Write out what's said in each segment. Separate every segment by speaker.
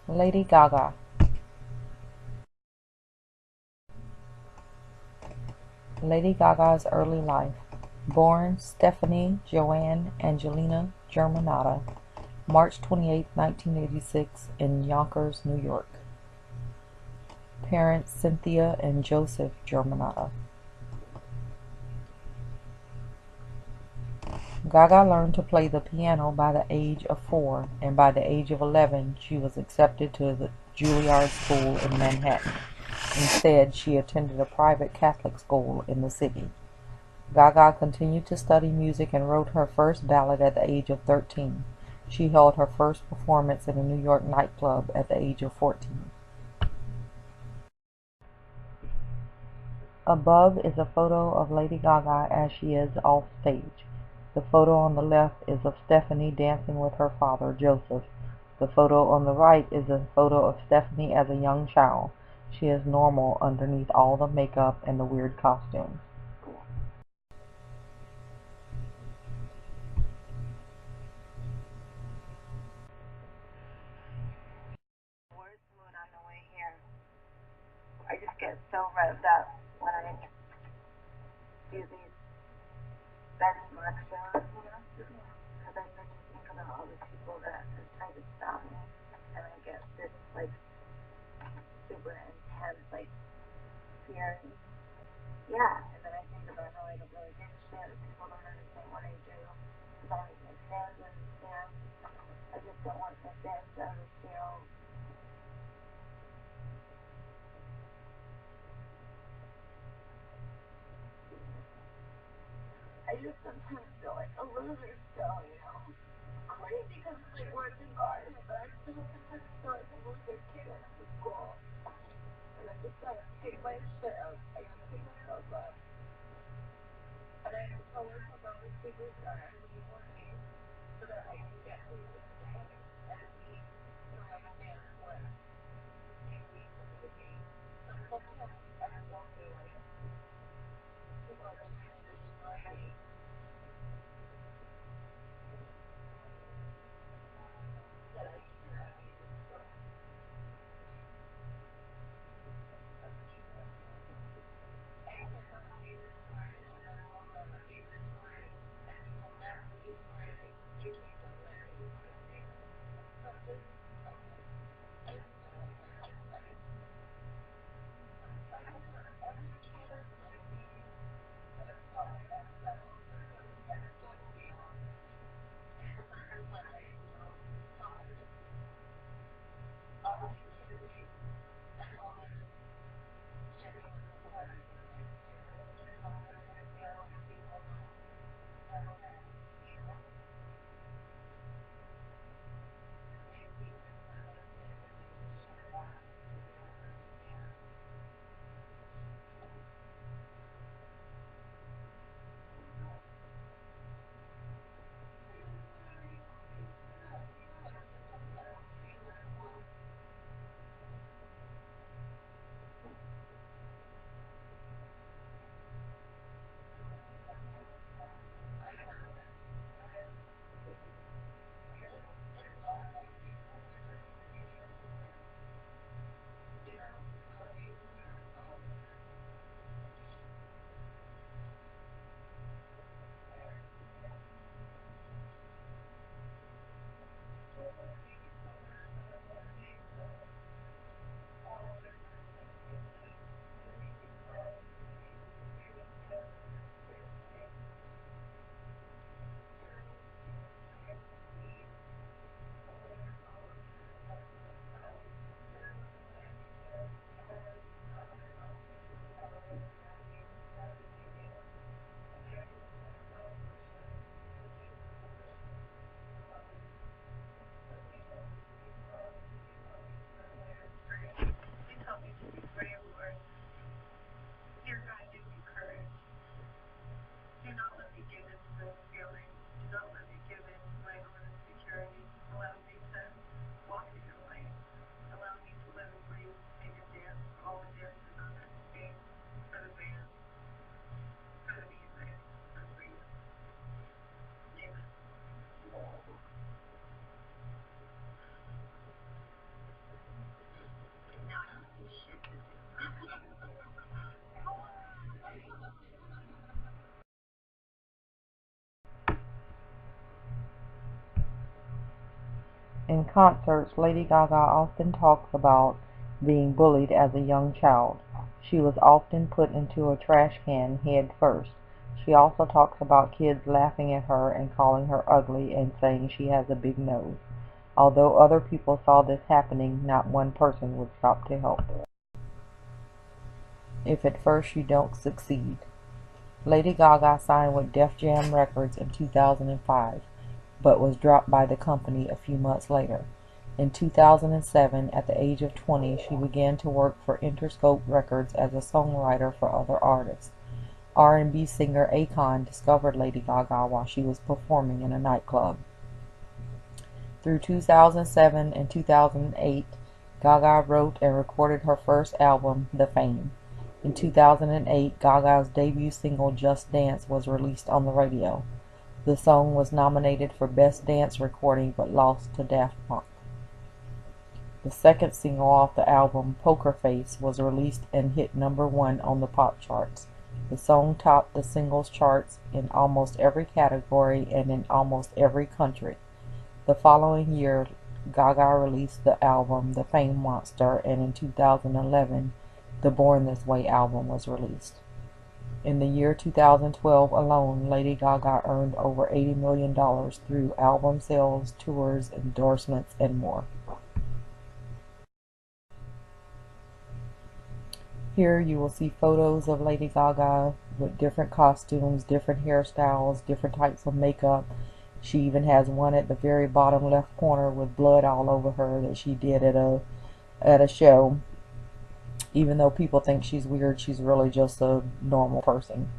Speaker 1: Lady Gaga. Lady Gaga's early life. Born Stephanie Joanne Angelina Germanotta, March 28, 1986, in Yonkers, New York. Parents Cynthia and Joseph Germanotta. Gaga learned to play the piano by the age of 4, and by the age of 11 she was accepted to the Juilliard School in Manhattan. Instead, she attended a private Catholic school in the city. Gaga continued to study music and wrote her first ballad at the age of 13. She held her first performance in a New York nightclub at the age of 14. Above is a photo of Lady Gaga as she is off stage. The photo on the left is of Stephanie dancing with her father, Joseph. The photo on the right is a photo of Stephanie as a young child. She is normal underneath all the makeup and the weird costumes.
Speaker 2: Worst mood on the way here. I just get so revved up when I do these benchmark shows, because I start to think about all the people that have tried to stop me, and I get this, like, super intense, like, fear. Yeah, and then I think about how I don't really give a shit if people don't understand what I do, because I don't make my fans understand. I just don't want my fans to ever feel. I just sometimes feel like a loser still, crazy because it's like working hard, but I still sometimes feel like a loser kid in school. And I just gotta take my shit out. I
Speaker 1: In concerts, Lady Gaga often talks about being bullied as a young child. She was often put into a trash can head first. She also talks about kids laughing at her and calling her ugly and saying she has a big nose. Although other people saw this happening, not one person would stop to help. If at first you don't succeed. Lady Gaga signed with Def Jam Records in 2005, but was dropped by the company a few months later. In 2007, at the age of 20, she began to work for Interscope Records as a songwriter for other artists. R&B singer Akon discovered Lady Gaga while she was performing in a nightclub. Through 2007 and 2008, Gaga wrote and recorded her first album, The Fame. In 2008, Gaga's debut single Just Dance was released on the radio. The song was nominated for Best Dance Recording but lost to Daft Punk. The second single off the album, Poker Face, was released and hit #1 on the pop charts. The song topped the singles charts in almost every category and in almost every country. The following year, Gaga released the album The Fame Monster, and in 2011, the Born This Way album was released. In the year 2012 alone, Lady Gaga earned over $80 million through album sales, tours, endorsements, and more. Here you will see photos of Lady Gaga with different costumes, different hairstyles, different types of makeup. She even has one at the very bottom left corner with blood all over her that she did at a show. Even though people think she's weird, she's really just a normal person.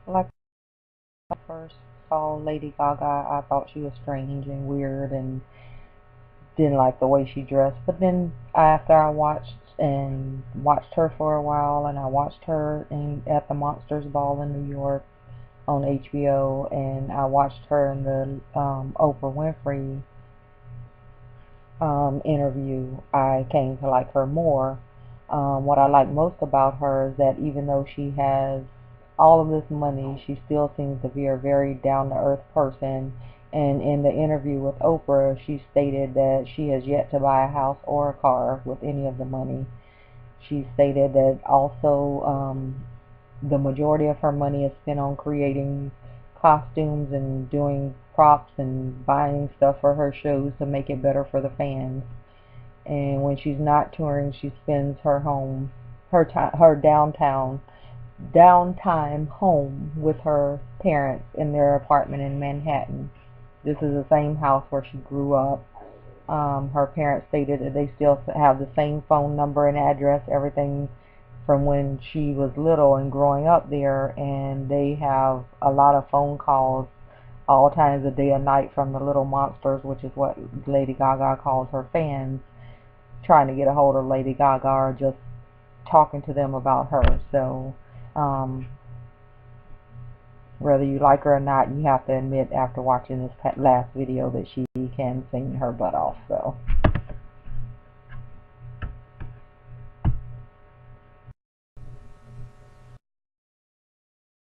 Speaker 1: Like when I first saw Lady Gaga, I thought she was strange and weird and didn't like the way she dressed. But then after I watched her for a while, and I watched her at the Monsters Ball in New York on HBO, and I watched her in the Oprah Winfrey interview, I came to like her more. What I like most about her is that even though she has all of this money, she still seems to be a very down to earth person. And in the interview with Oprah, she stated that she has yet to buy a house or a car with any of the money. She stated that also the majority of her money is spent on creating costumes and doing props and buying stuff for her shows to make it better for the fans. And when she's not touring, she spends her downtime home with her parents in their apartment in Manhattan. This is the same house where she grew up. Her parents stated that they still have the same phone number and address, everything from when she was little and growing up there, and they have a lot of phone calls all times of day and night from the little monsters, which is what Lady Gaga calls her fans, trying to get a hold of Lady Gaga or just talking to them about her. So, um, whether you like her or not, you have to admit after watching this last video that she can sing her butt off. So.